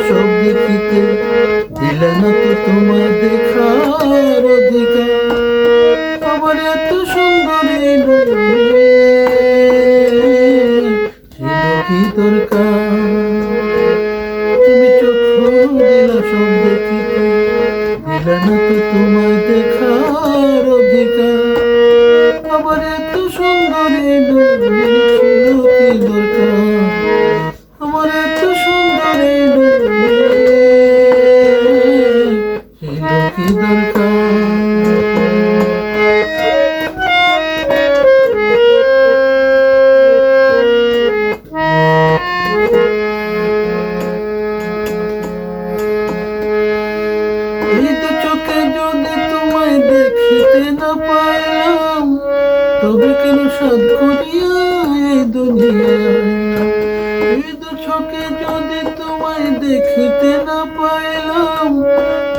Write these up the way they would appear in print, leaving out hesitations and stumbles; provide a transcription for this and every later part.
সব দেখিতে, দিলে না তো তোমায় দেখার অধিকার। আমার এত সুন্দরী ছিল কি দরকার? তুমি চক্ষু দিলা সব দেখিতে, দিলে না তো তোমায় দেখার অধিকার। আমার এত সুন্দরী ছিল কি দরকার? আমার এত সুন্দরী ছিল কি দরকার? এই তো চোখে যদি তোমায় দেখিতে না পাইলাম, তবে কেন সাধ করিয়া এই দুনিয়ায়? এই তো চোখে যদি তোমায় দেখিতে না পাইলাম,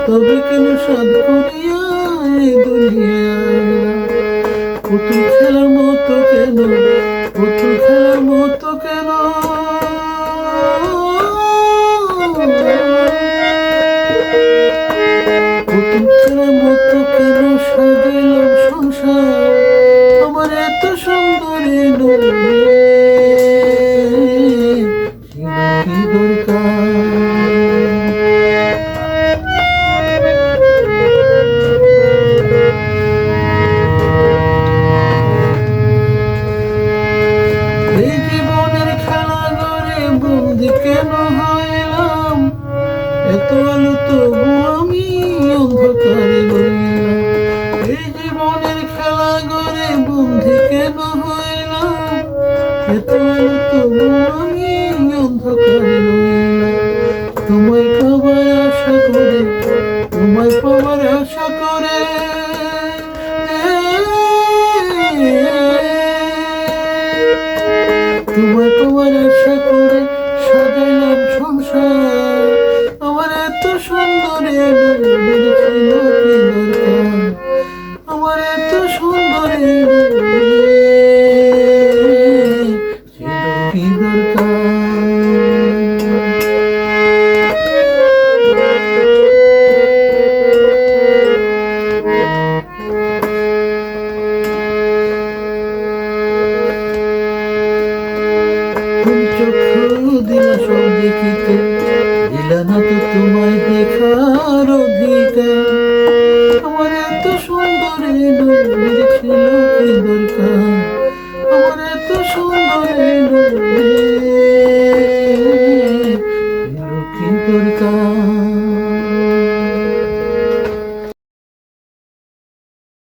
তবে কেন সাধ করিয়া এই দুনিয়ায়? পুতুল খেলার মতো কেন, পুতুল খেলার মতো কেন, পুতুল খেলার মতো কেন সাজাইলাম সংসার? আমার এত সুন্দরী ছিল কি দরকার? এই জীবনের খেলাঘরে বন্দি কেন হইলাম? এত আলো তবু আমি অন্ধকারে রইলাম। এই জীবনের খেলাঘরে বন্দি কেন হইলাম? এত আলো তবু আমি অন্ধকারে রইলাম। তোমায় পাবার আশা করে, তোমায় পাবার আশা করে, তোমায় পাবার আশা করে সাজাইলাম সংসার। আমার এত সুন্দরী ছিল কি দরকার? আমার এত সুন্দরী ছিল কি দরকার? তুমি চক্ষু দিলা সব দেখিতে, দিলা না তো তোমায় দেখার অধিকার। আমার এত সুন্দরী ছিল কি দরকার? আমার এত সুন্দরী